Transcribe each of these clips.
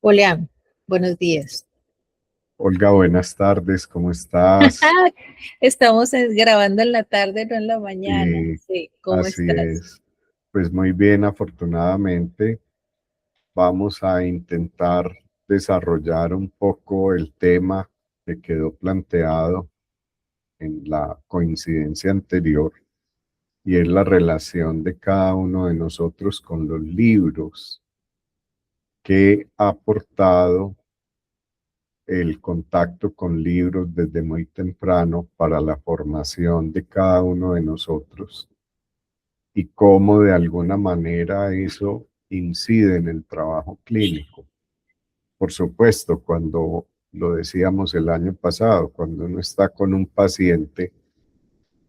Julián, buenos días. Olga, buenas tardes, ¿cómo estás? Estamos grabando en la tarde, no en la mañana. Sí, Sí, ¿cómo así estás? es. Pues muy bien, afortunadamente. Vamos a intentar desarrollar un poco el tema que quedó planteado en la coincidencia anterior y es la relación de cada uno de nosotros con los libros que ha aportado el contacto con libros desde muy temprano para la formación de cada uno de nosotros y cómo de alguna manera eso incide en el trabajo clínico. Por supuesto, cuando lo decíamos el año pasado, cuando uno está con un paciente,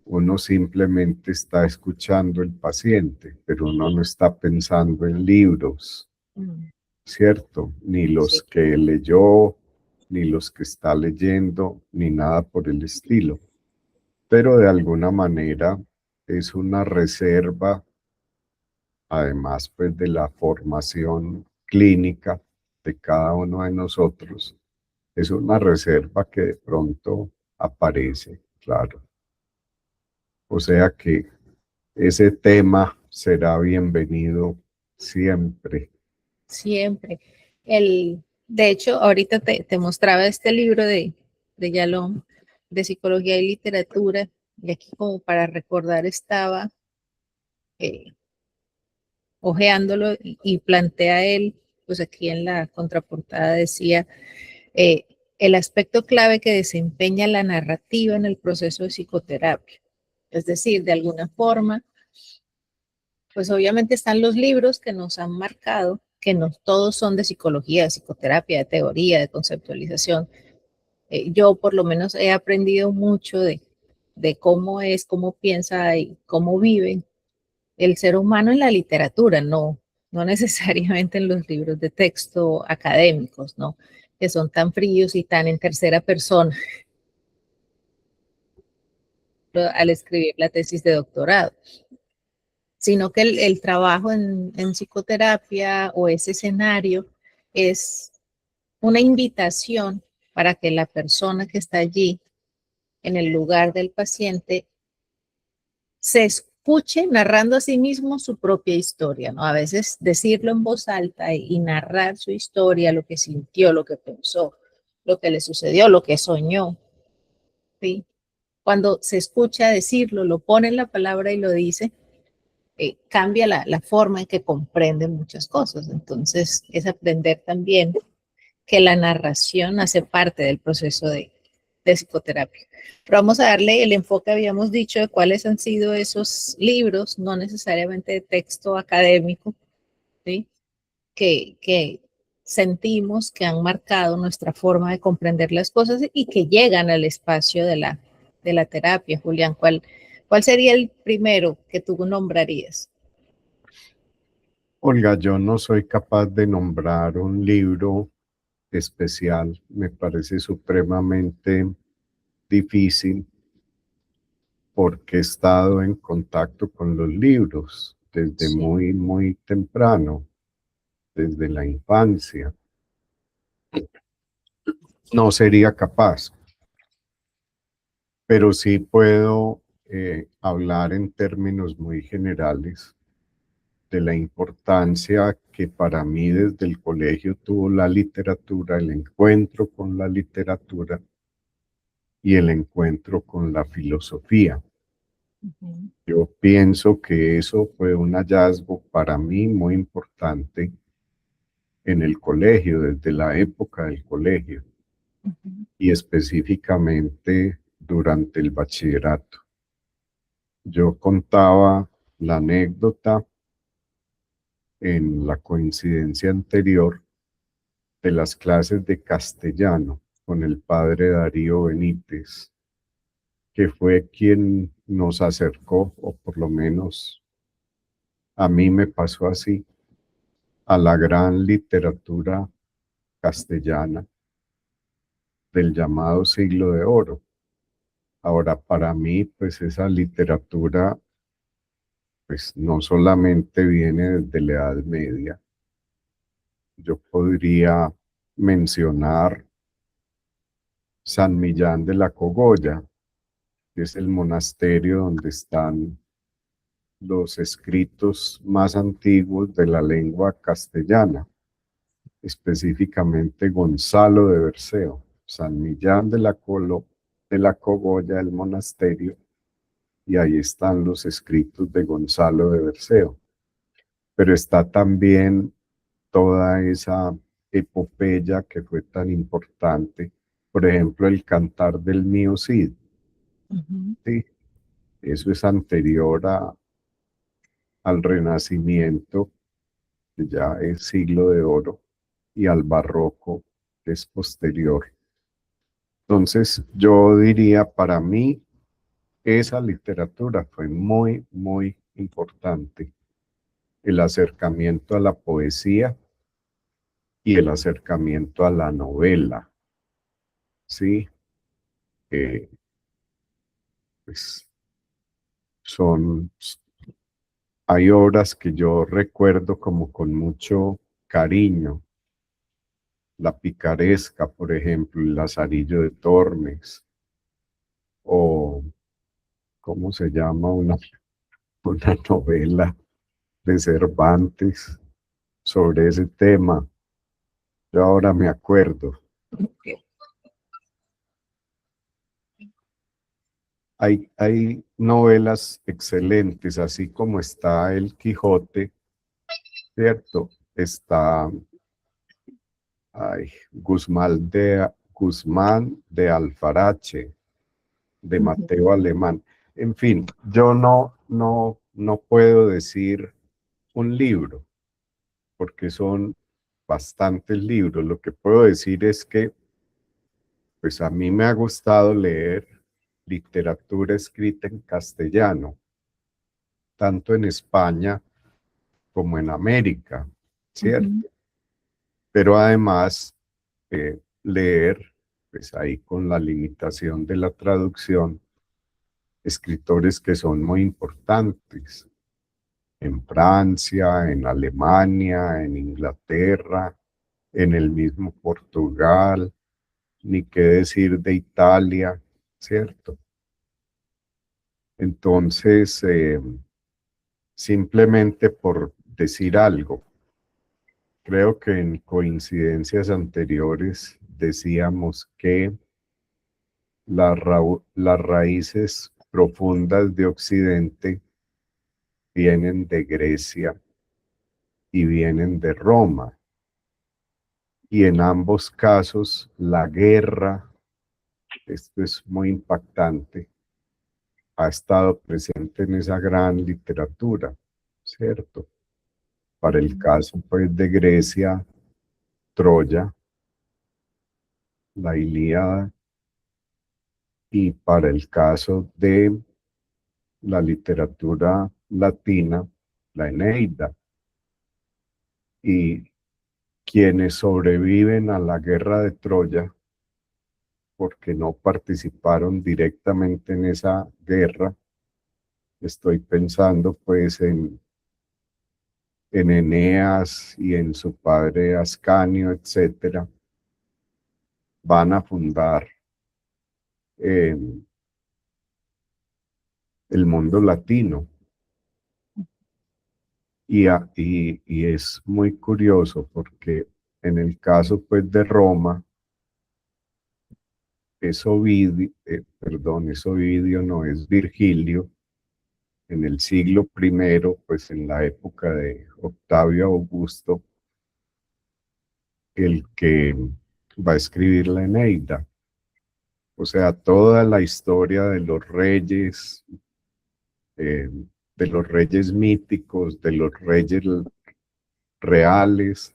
uno simplemente está escuchando el paciente, pero uno no está pensando en libros, Mm, ¿cierto? Ni los sí, que leyó, ni los que está leyendo, ni nada por el estilo. Pero de alguna manera es una reserva, además pues de la formación clínica de cada uno de nosotros, es una reserva que de pronto aparece, claro. O sea que ese tema será bienvenido siempre. siempre. De hecho, ahorita te mostraba este libro de Yalom, de Psicología y Literatura, y aquí como para recordar estaba eh, hojeándolo y plantea él, pues aquí en la contraportada decía, eh, el aspecto clave que desempeña la narrativa en el proceso de psicoterapia. Es decir, de alguna forma, pues obviamente están los libros que nos han marcado, que no todos son de psicología, de psicoterapia, de teoría, de conceptualización. Yo por lo menos he aprendido mucho de cómo es, cómo piensa y cómo vive el ser humano en la literatura, no necesariamente en los libros de texto académicos, ¿no? Que son tan fríos y tan en tercera persona al escribir la tesis de doctorado, sino que el trabajo en psicoterapia o ese escenario es una invitación para que la persona que está allí en el lugar del paciente se escuche narrando a sí mismo su propia historia, ¿no? A veces decirlo en voz alta y narrar su historia, lo que sintió, lo que pensó, lo que le sucedió, lo que soñó, ¿sí? Cuando se escucha decirlo, lo pone en la palabra y lo dice, cambia la forma en que comprende muchas cosas. Entonces, es aprender también que la narración hace parte del proceso de psicoterapia. Pero vamos a darle el enfoque, habíamos dicho, de cuáles han sido esos libros, no necesariamente de texto académico, ¿sí? que sentimos que han marcado nuestra forma de comprender las cosas y que llegan al espacio de la terapia. Julián, ¿cuál sería el primero que tú nombrarías? Olga, yo no soy capaz de nombrar un libro especial, me parece supremamente difícil porque he estado en contacto con los libros desde Sí. muy temprano, desde la infancia. No sería capaz, pero sí puedo hablar en términos muy generales de la importancia que para mí desde el colegio tuvo la literatura, el encuentro con la literatura y el encuentro con la filosofía. Ujú. Yo pienso que eso fue un hallazgo para mí muy importante en el colegio, desde la época del colegio Ujú. y específicamente durante el bachillerato. Yo contaba la anécdota en la coincidencia anterior de las clases de castellano con el padre Darío Benítez, que fue quien nos acercó, o por lo menos a mí me pasó así, a la gran literatura castellana del llamado siglo de oro. Ahora, para mí, pues esa literatura, pues no solamente viene desde la Edad Media, yo podría mencionar San Millán de la Cogolla, que es el monasterio donde están los escritos más antiguos de la lengua castellana, específicamente Gonzalo de Berceo, San Millán de la Cogolla, el monasterio, y ahí están los escritos de Gonzalo de Berceo. Pero está también toda esa epopeya que fue tan importante, por ejemplo, el Cantar del Mío Cid. ¿Sí? Eso es anterior al Renacimiento, que ya es siglo de oro, y al Barroco, que es posterior. Entonces, yo diría, para mí, esa literatura fue muy, muy importante. El acercamiento a la poesía y el acercamiento a la novela, ¿sí? Pues son, hay obras que yo recuerdo como con mucho cariño. La Picaresca, por ejemplo, El Lazarillo de Tormes, o ¿cómo se llama? Una novela de Cervantes sobre ese tema. Yo ahora me acuerdo. Hay novelas excelentes, así como está El Quijote, ¿cierto? Está Guzmán de Alfarache, de Mateo Alemán. En fin, yo no puedo decir un libro, porque son bastantes libros. Lo que puedo decir es que, pues a mí me ha gustado leer literatura escrita en castellano, tanto en España como en América, ¿cierto? Pero además leer, pues ahí con la limitación de la traducción, escritores que son muy importantes en Francia, en Alemania, en Inglaterra, en el mismo Portugal, ni qué decir de Italia, ¿cierto? Entonces, simplemente por decir algo, creo que en coincidencias anteriores decíamos que las raíces profundas de Occidente vienen de Grecia y vienen de Roma. Y en ambos casos, la guerra, esto es muy impactante, ha estado presente en esa gran literatura, ¿cierto? Para el caso, pues, de Grecia, Troya, la Ilíada, y para el caso de la literatura latina, la Eneida. Y quienes sobreviven a la guerra de Troya, porque no participaron directamente en esa guerra, estoy pensando pues en Eneas y en su padre Ascanio, etcétera, van a fundar eh, el mundo latino. Y es muy curioso porque en el caso pues de Roma, es Ovidio no, es Virgilio, en el siglo primero, pues en la época de Octavio Augusto, el que va a escribir la Eneida. O sea, toda la historia eh, de los reyes míticos, de los reyes reales,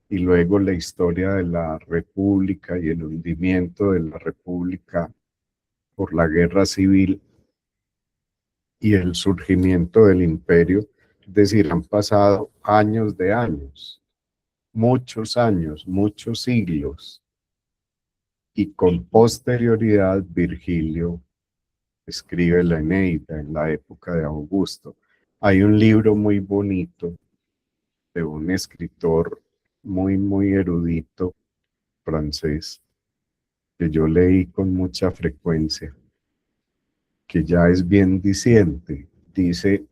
y luego la historia de la República y el hundimiento de la República por la guerra civil y el surgimiento del imperio. Es decir, han pasado años de años, muchos años, muchos siglos, y con posterioridad Virgilio escribe la Eneida en la época de Augusto. Hay un libro muy bonito de un escritor muy erudito francés que yo leí con mucha frecuencia, que ya es bien diciente. Dice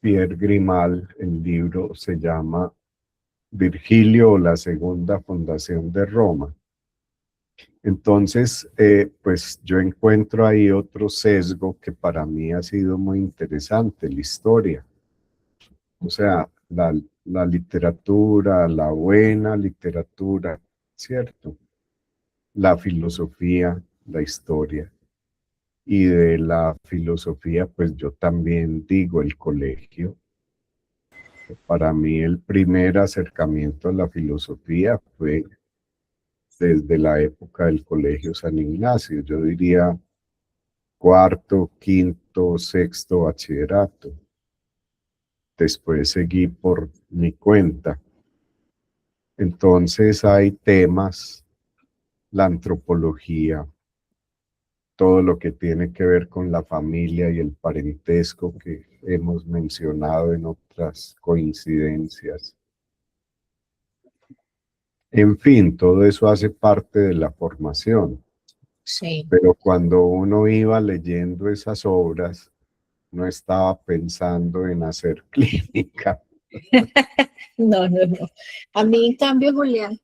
Pierre Grimal, el libro se llama Virgilio o la segunda fundación de Roma. Entonces, pues yo encuentro ahí otro sesgo que para mí ha sido muy interesante, la historia. O sea, la literatura, la buena literatura, ¿cierto? La filosofía, la historia. Y de la filosofía, pues yo también digo el colegio. Para mí el primer acercamiento a la filosofía fue desde la época del Colegio San Ignacio, yo diría cuarto, quinto, sexto bachillerato. Después seguí por mi cuenta. Entonces hay temas, la antropología, todo lo que tiene que ver con la familia y el parentesco que hemos mencionado en otras coincidencias. En fin, todo eso hace parte de la formación, Sí. pero cuando uno iba leyendo esas obras, no estaba pensando en hacer clínica. No, no, no. A mí, en cambio, Julián,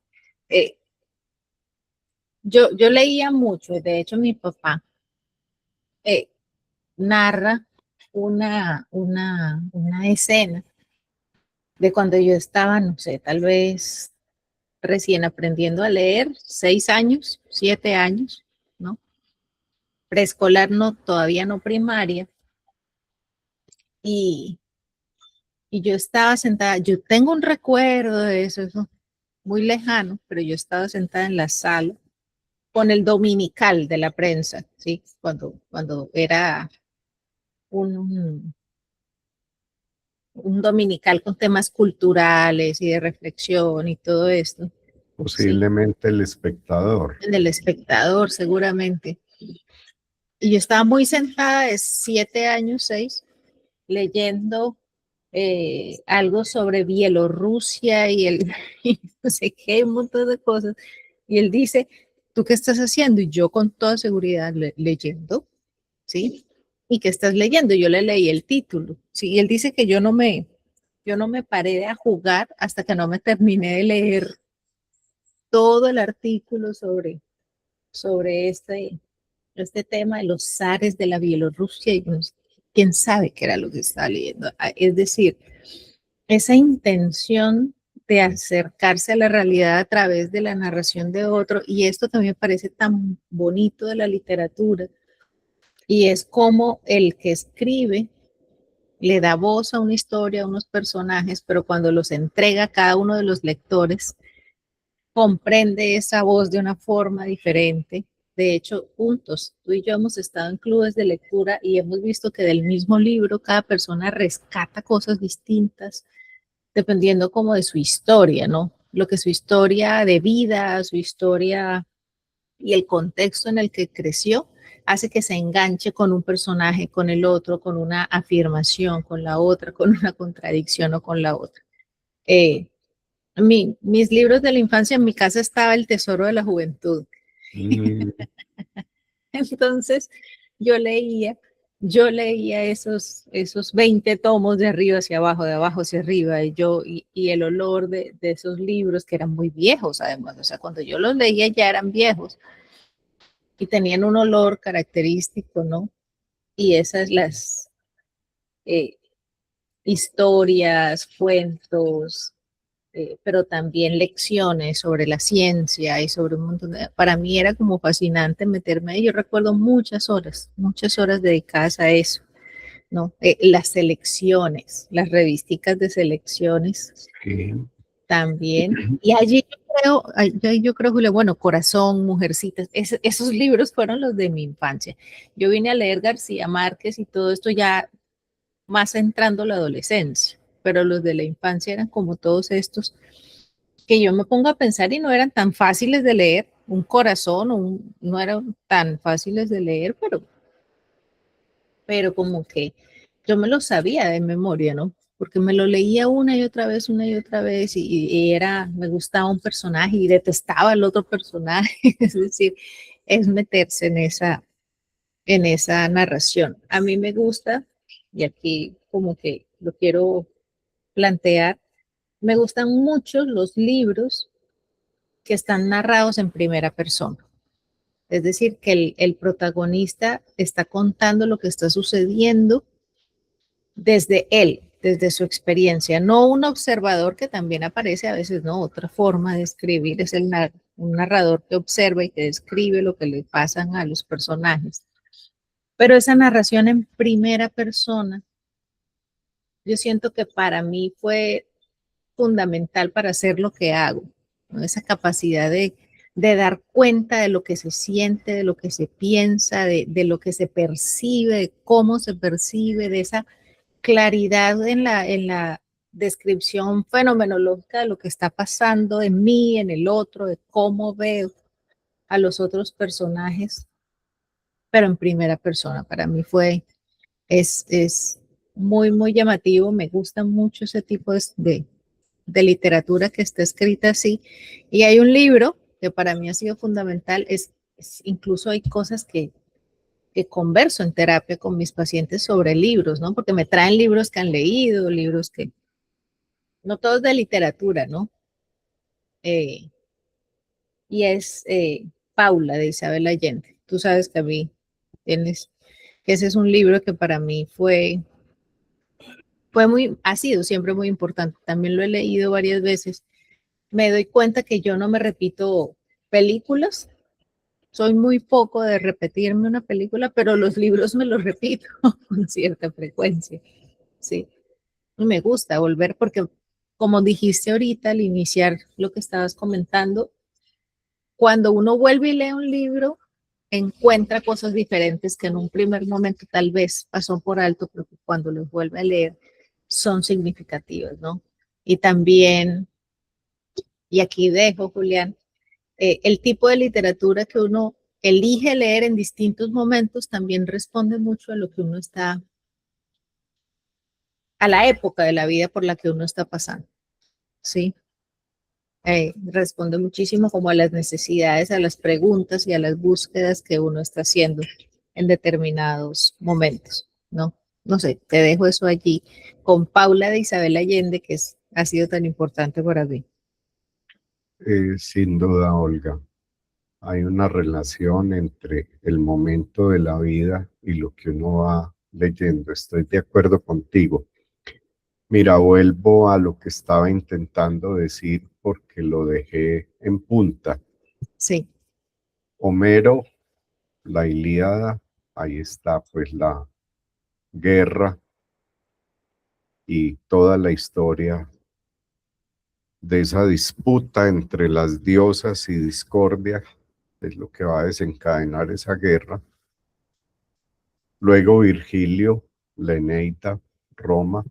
eh, yo leía mucho. De hecho, mi papá eh, narra una escena de cuando yo estaba, no sé, tal vez recién aprendiendo a leer, 6 años, 7 años, ¿no? Preescolar no, todavía no primaria. Y, y yo estaba sentada, yo tengo un recuerdo de eso muy lejano, pero yo estaba sentada en la sala con el dominical de la prensa, ¿sí? Cuando era un, un dominical con temas culturales y de reflexión y todo esto, ¿sí? Posiblemente El Espectador. En El Espectador, seguramente. Y yo estaba muy sentada de 7 años, 6, leyendo algo sobre Bielorrusia y no sé qué, un montón de cosas. Y él dice, ¿tú qué estás haciendo? Y yo con toda seguridad leyendo, ¿sí? ¿Y qué estás leyendo? Yo le leí el título, ¿sí? Y él dice que yo no me paré a jugar hasta que no me terminé de leer todo el artículo sobre este tema de los zares de la Bielorrusia y pues, quién sabe qué era lo que estaba leyendo. Es decir, esa intención de acercarse a la realidad a través de la narración de otro, y esto también me parece tan bonito de la literatura, y es como el que escribe le da voz a una historia, a unos personajes, pero cuando los entrega a cada uno de los lectores, comprende esa voz de una forma diferente. De hecho, juntos, tú y yo hemos estado en clubes de lectura y hemos visto que del mismo libro cada persona rescata cosas distintas dependiendo como de su historia, ¿no? Lo que su historia de vida, su historia y el contexto en el que creció hace que se enganche con un personaje, con el otro, con una afirmación, con la otra, con una contradicción o con la otra. Eh, mis libros de la infancia, en mi casa estaba El Tesoro de la Juventud. Mm, Entonces yo leía esos 20 tomos de arriba hacia abajo, de abajo hacia arriba, y el olor de esos libros que eran muy viejos además, o sea, cuando yo los leía ya eran viejos y tenían un olor característico, ¿no? Y esas las eh, historias, cuentos, pero también lecciones sobre la ciencia y sobre un montón de... Para mí era como fascinante meterme ahí. Yo recuerdo muchas horas dedicadas a eso, ¿no? Las selecciones, las revisticas de selecciones sí. también. Y allí yo creo, Julio, bueno, Corazón, Mujercitas, esos libros fueron los de mi infancia. Yo vine a leer García Márquez y todo esto ya más entrando la adolescencia, pero los de la infancia eran como todos estos que yo me pongo a pensar y no eran tan fáciles de leer. Un corazón no eran tan fáciles de leer, pero como que yo me lo sabía de memoria, ¿no? porque me lo leía una y otra vez, y me gustaba un personaje y detestaba al otro personaje. Es decir, es meterse en esa narración. A mí me gusta, y aquí como que lo quiero plantear, me gustan mucho los libros que están narrados en primera persona. Es decir, que el protagonista está contando lo que está sucediendo desde él, desde su experiencia, no un observador que también aparece a veces, no, otra forma de escribir es un narrador que observa y que describe lo que le pasan a los personajes. Pero esa narración en primera persona, yo siento que para mí fue fundamental para hacer lo que hago, ¿no? Esa capacidad de dar cuenta de lo que se siente, de lo que se piensa, de lo que se percibe, de cómo se percibe, de esa claridad en la descripción fenomenológica de lo que está pasando en mí, en el otro, de cómo veo a los otros personajes, pero en primera persona. Para mí es muy, muy llamativo. Me gusta mucho ese tipo de literatura que está escrita así. Y hay un libro que para mí ha sido fundamental, incluso hay cosas que converso en terapia con mis pacientes sobre libros, ¿no? Porque me traen libros que han leído, libros que, no todos de literatura, ¿no? Eh, y es Paula de Isabel Allende. Tú sabes que a mí tienes, que ese es un libro que para mí ha sido siempre muy importante. También lo he leído varias veces. Me doy cuenta que yo no me repito películas. Soy muy poco de repetirme una película, pero los libros me los repito con cierta frecuencia. Sí, y me gusta volver porque, como dijiste ahorita al iniciar lo que estabas comentando, cuando uno vuelve y lee un libro, encuentra cosas diferentes que en un primer momento tal vez pasó por alto, pero que cuando los vuelve a leer son significativas, ¿no? Y también, y aquí dejo, Julián, el tipo de literatura que uno elige leer en distintos momentos también responde mucho a lo que uno está, a la época de la vida por la que uno está pasando, ¿sí? Responde muchísimo como a las necesidades, a las preguntas y a las búsquedas que uno está haciendo en determinados momentos, ¿no? No sé, te dejo eso allí con Paula de Isabel Allende, ha sido tan importante para mí. Sin duda, Olga, hay una relación entre el momento de la vida y lo que uno va leyendo. Estoy de acuerdo contigo. Mira, vuelvo a lo que estaba intentando decir porque lo dejé en punta. Sí. Homero, la Ilíada, ahí está pues la guerra y toda la historia de esa disputa entre las diosas y discordia, es lo que va a desencadenar esa guerra. Luego Virgilio, la Eneida, Roma,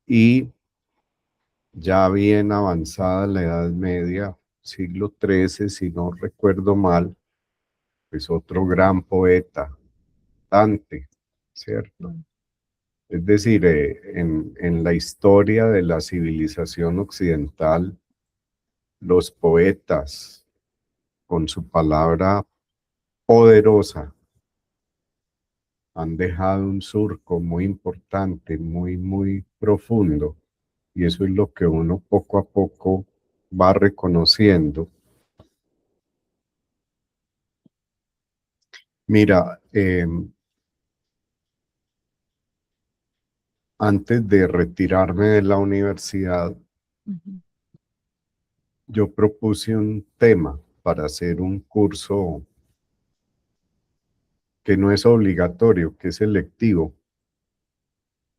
y ya bien avanzada la Edad Media, siglo XIII, si no recuerdo mal, pues otro gran poeta, Dante, ¿cierto? Es decir, en la historia de la civilización occidental, los poetas, con su palabra poderosa, han dejado un surco muy importante, muy, muy profundo, y eso es lo que uno poco a poco va reconociendo. Mira, antes de retirarme de la universidad, yo propuse un tema para hacer un curso que no es obligatorio, que es selectivo,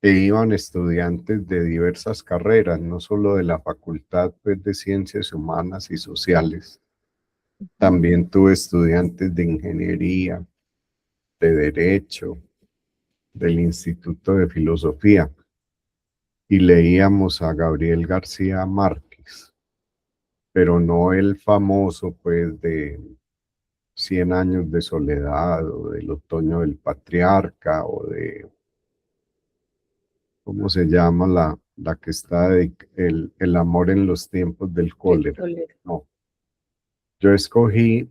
e iban estudiantes de diversas carreras, no solo de la Facultad pues, de Ciencias Humanas y Sociales. También tuve estudiantes de ingeniería, de derecho, del Instituto de Filosofía, y leíamos a Gabriel García Márquez, pero no el famoso pues de 100 años de soledad o del otoño del patriarca o de ¿cómo se llama la que está de el amor en los tiempos del cólera? No, yo escogí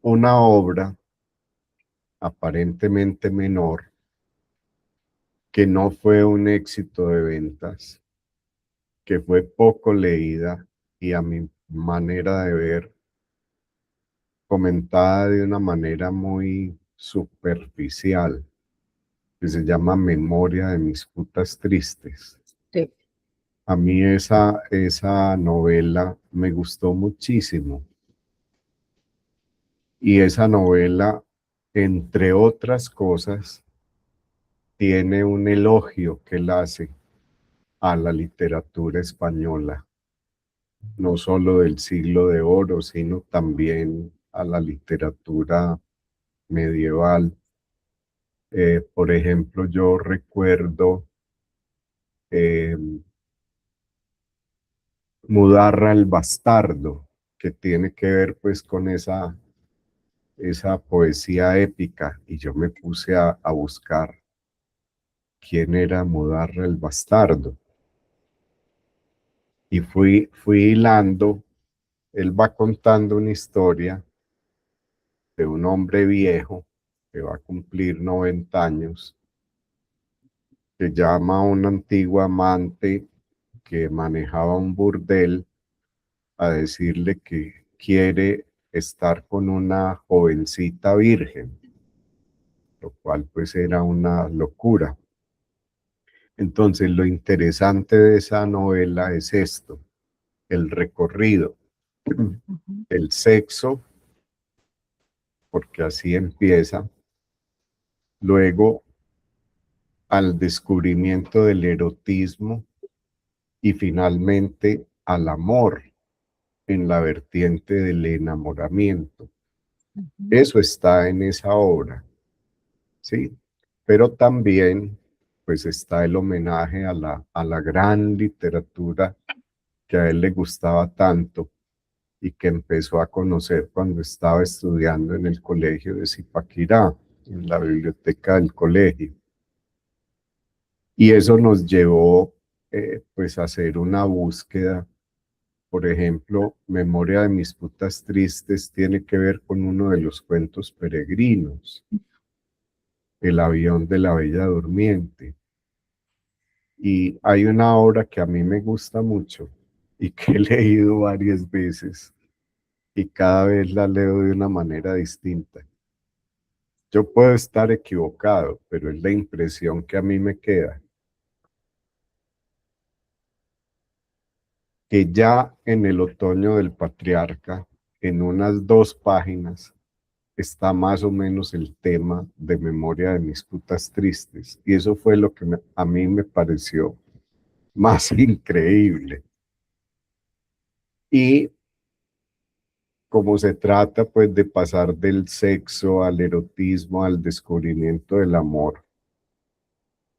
una obra aparentemente menor que no fue un éxito de ventas, que fue poco leída y a mi manera de ver comentada de una manera muy superficial, que se llama Memoria de mis putas tristes. Sí. A mí esa novela me gustó muchísimo. Y esa novela, entre otras cosas, tiene un elogio que él hace a la literatura española, no solo del siglo de oro, sino también a la literatura medieval. Por ejemplo, yo recuerdo eh, Mudarra el Bastardo, que tiene que ver pues con esa poesía épica, y yo me puse a buscar quién era Mudarra el Bastardo. Y fui hilando, él va contando una historia de un hombre viejo que va a cumplir 90 años, que llama a un antiguo amante que manejaba un burdel a decirle que quiere estar con una jovencita virgen, lo cual pues era una locura. Entonces lo interesante de esa novela es esto, el recorrido, el sexo, porque así empieza, luego al descubrimiento del erotismo y finalmente al amor en la vertiente del enamoramiento. Eso está en esa obra, ¿sí? Pero también pues está el homenaje a la gran literatura que a él le gustaba tanto y que empezó a conocer cuando estaba estudiando en el colegio de Zipaquirá, en la biblioteca del colegio. Y eso nos llevó pues a hacer una búsqueda. Por ejemplo, Memoria de mis putas tristes tiene que ver con uno de los cuentos peregrinos, El avión de la Bella Durmiente. Y hay una obra que a mí me gusta mucho y que he leído varias veces y cada vez la leo de una manera distinta. Yo puedo estar equivocado, pero es la impresión que a mí me queda. Que ya en el otoño del patriarca, en unas 2 páginas, está más o menos el tema de Memoria de mis putas tristes. Y eso fue lo que a mí me pareció más increíble. Y como se trata pues de pasar del sexo al erotismo, al descubrimiento del amor,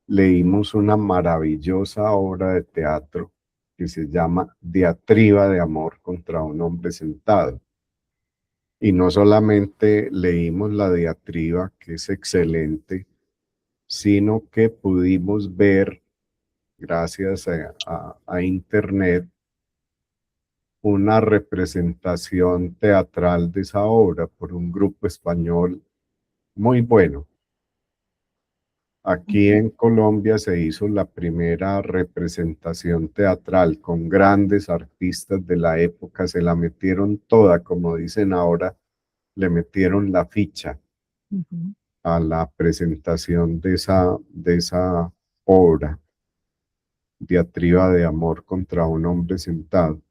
leímos una maravillosa obra de teatro que se llama Diatriba de amor contra un hombre sentado. Y no solamente leímos la diatriba, que es excelente, sino que pudimos ver, gracias a Internet, una representación teatral de esa obra por un grupo español muy bueno. Aquí en Colombia se hizo la primera representación teatral con grandes artistas de la época, se la metieron toda, como dicen ahora, le metieron la ficha a la presentación de esa obra, Diatriba de amor contra un hombre sentado.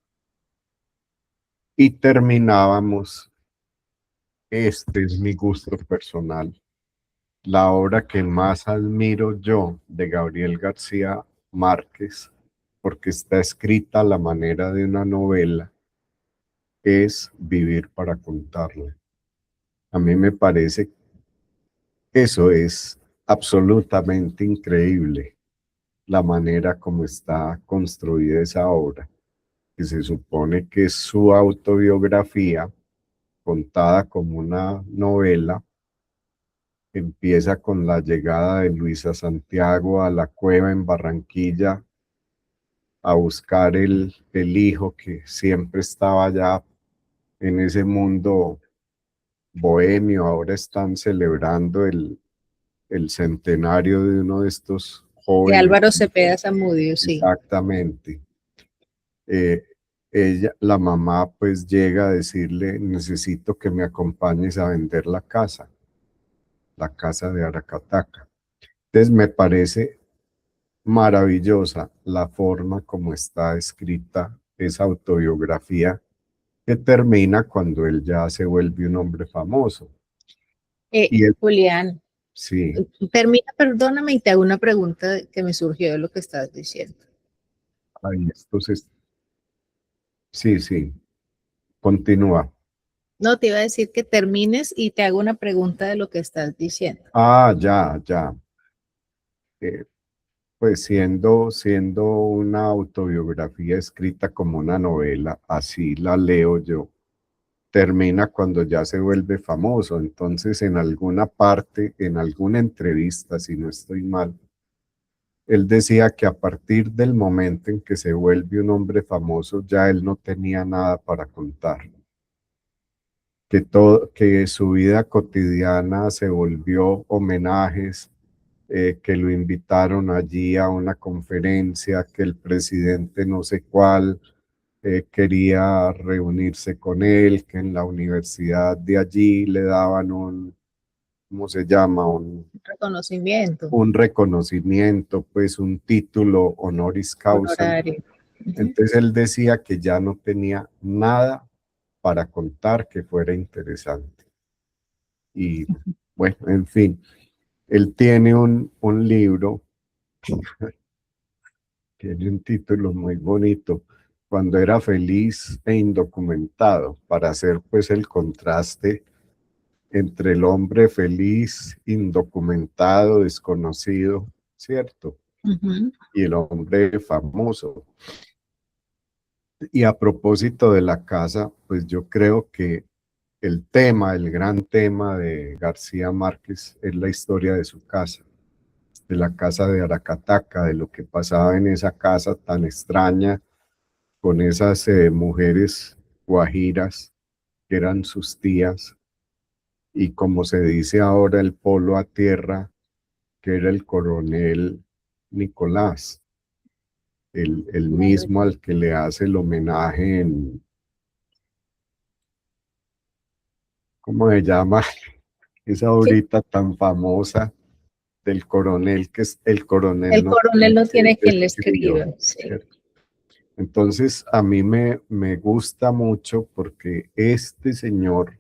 Y terminábamos, este es mi gusto personal, la obra que más admiro yo de Gabriel García Márquez, porque está escrita a la manera de una novela, es Vivir para contarla. A mí me parece que eso es absolutamente increíble, la manera como está construida esa obra, que se supone que es su autobiografía contada como una novela, empieza con la llegada de Luisa Santiago a la cueva en Barranquilla a buscar el hijo que siempre estaba allá en ese mundo bohemio. Ahora están celebrando el centenario de uno de estos De jóvenes. Álvaro Cepeda Zamudio, sí. Exactamente. La mamá pues llega a decirle, necesito que me acompañes a vender la casa de Aracataca. Entonces me parece maravillosa la forma como está escrita esa autobiografía, que termina cuando él ya se vuelve un hombre famoso. Y él, Julián, sí, termina, perdóname, y te hago una pregunta que me surgió de lo que estás diciendo. ahí, entonces, sí, continúa. No, te iba a decir que termines y te hago una pregunta de lo que estás diciendo. Ya. Pues siendo una autobiografía escrita como una novela, así la leo yo, termina cuando ya se vuelve famoso. Entonces, en alguna parte, en alguna entrevista, si no estoy mal, él decía que a partir del momento en que se vuelve un hombre famoso, ya él no tenía nada para contar. Que su vida cotidiana se volvió homenajes, que lo invitaron allí a una conferencia, que el presidente no sé cuál quería reunirse con él, que en la universidad de allí le daban ¿cómo se llama? Reconocimiento. Un reconocimiento, pues un título honoris causa. Honorario. Entonces él decía que ya no tenía nada para contar que fuera interesante. Y bueno, en fin, él tiene un libro, tiene un título muy bonito, Cuando era feliz e indocumentado, para hacer pues el contraste entre el hombre feliz, indocumentado, desconocido, ¿cierto? Y el hombre famoso. Y a propósito de la casa, pues yo creo que el gran tema de García Márquez es la historia de su casa, de la casa de Aracataca, de lo que pasaba en esa casa tan extraña, con esas mujeres guajiras que eran sus tías, y como se dice ahora, el polo a tierra, que era el coronel Nicolás, el mismo al que le hace el homenaje en, ¿cómo se llama? Esa Sí. obra tan famosa del coronel, que es el coronel El no coronel no quien tiene quien le escribió, escriba. Sí. ¿cierto? Entonces, a mí me gusta mucho porque este señor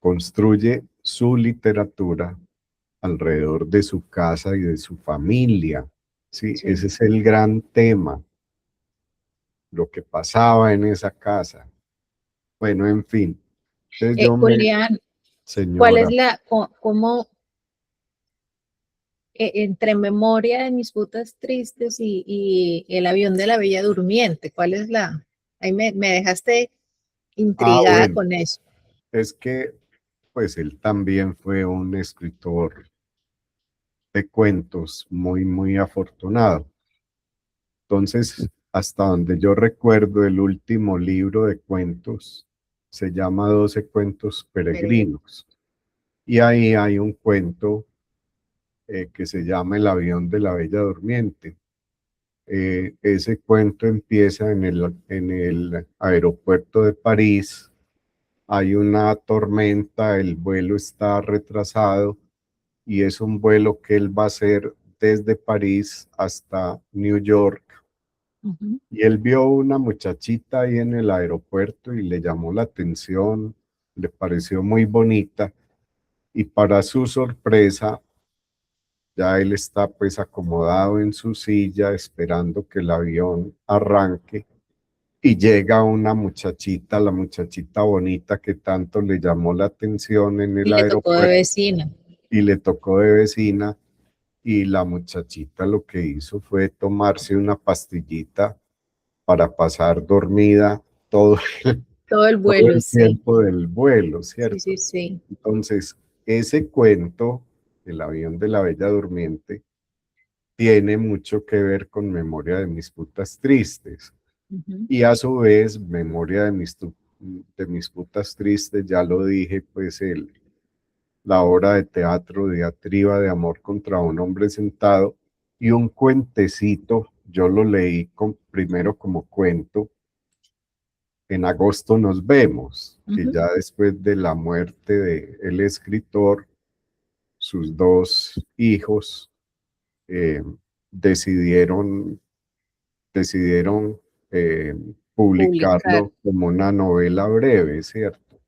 construye su literatura alrededor de su casa y de su familia. Sí, Sí. ese es el gran tema, lo que pasaba en esa casa. Bueno, en fin. Entonces Julián, ¿cuál es señora, cómo, entre Memoria de mis putas tristes y El avión de la Bella Durmiente, cuál es ahí me dejaste intrigada bueno, con eso. es que pues él también fue un escritor de cuentos muy afortunado. Entonces, hasta donde yo recuerdo, el último libro de cuentos se llama 12 cuentos Pero, peregrinos. Y ahí hay un cuento que se llama El avión de la Bella Durmiente. Ese cuento empieza en el aeropuerto de París. Hay una tormenta, el vuelo está retrasado y es un vuelo que él va a hacer desde París hasta New York. Y él vio una muchachita ahí en el aeropuerto y le llamó la atención, le pareció muy bonita y para su sorpresa, ya él está pues acomodado en su silla esperando que el avión arranque y llega una muchachita, la muchachita bonita que tanto le llamó la atención en y el le tocó de aeropuerto vecina. y le tocó de vecina, y la muchachita lo que hizo fue tomarse una pastillita para pasar dormida todo, Todo el todo vuelo, el sí. tiempo del vuelo, Sí, ¿cierto? sí, sí. Entonces, ese cuento el avión de la Bella Durmiente, tiene mucho que ver con Memoria de mis putas tristes. Y a su vez, Memoria de mis putas tristes, ya lo dije, pues la obra de teatro, diatriba de amor contra un hombre sentado, y un cuentecito, yo lo leí primero como cuento, En agosto nos vemos, que ya después de la muerte del escritor, sus dos hijos eh, decidieron, decidieron eh, Publicar. publicarlo como una novela breve, ¿cierto?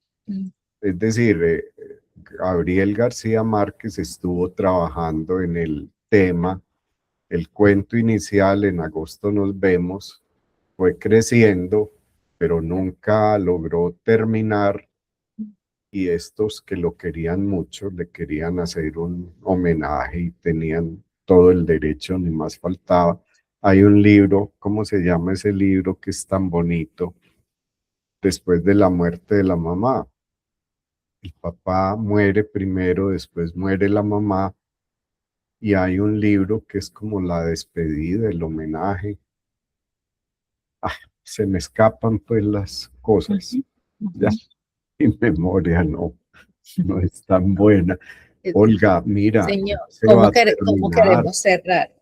Es decir, Gabriel García Márquez estuvo trabajando en el tema, el cuento inicial, En agosto nos vemos, fue creciendo, pero nunca logró terminar, y estos que lo querían mucho le querían hacer un homenaje y tenían todo el derecho, ni más faltaba. Hay un libro, ¿cómo se llama ese libro que es tan bonito? Después de la muerte de la mamá. El papá muere primero, después muere la mamá, y hay un libro que es como la despedida, el homenaje. Ah, se me escapan pues las cosas. Ya mi memoria no es tan buena. Olga, mira, Señor, se va a cómo terminar. queremos cerrar?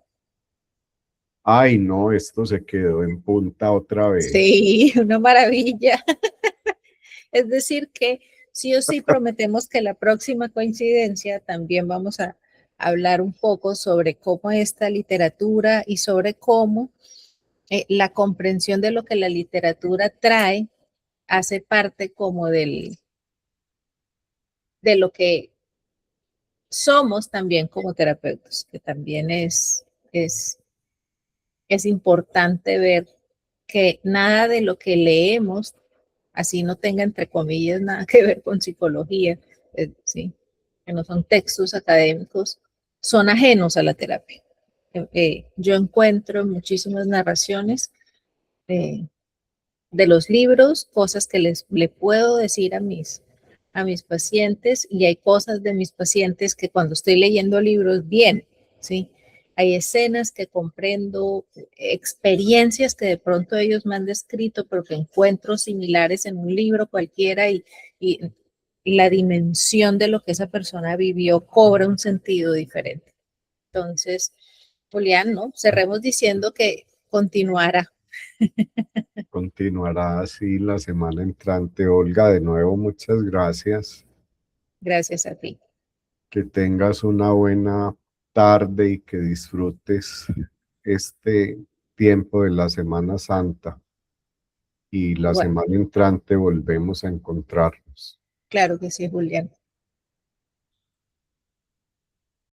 Ay, no, esto se quedó en punta otra vez. Sí, una maravilla. Es decir, que sí o sí prometemos que la próxima coincidencia también vamos a hablar un poco sobre cómo esta literatura y sobre cómo la comprensión de lo que la literatura trae hace parte como de lo que somos también como terapeutas, que también es, es importante ver que nada de lo que leemos, así no tenga entre comillas nada que ver con psicología, ¿sí? Que no son textos académicos, son ajenos a la terapia. Yo encuentro en muchísimas narraciones de los libros, cosas que le puedo decir a mis pacientes, y hay cosas de mis pacientes que cuando estoy leyendo libros, bien, ¿sí? Hay escenas que comprendo, experiencias que de pronto ellos me han descrito, pero que encuentro similares en un libro cualquiera, y la dimensión de lo que esa persona vivió cobra un sentido diferente. Entonces, Julián, ¿no? Cerremos diciendo que continuará. Continuará así la semana entrante. Olga, de nuevo, muchas gracias. Gracias a ti. Que tengas una buena tarde y que disfrutes este tiempo de la Semana Santa. Y la Bueno, semana entrante volvemos a encontrarnos. claro que sí, Julián.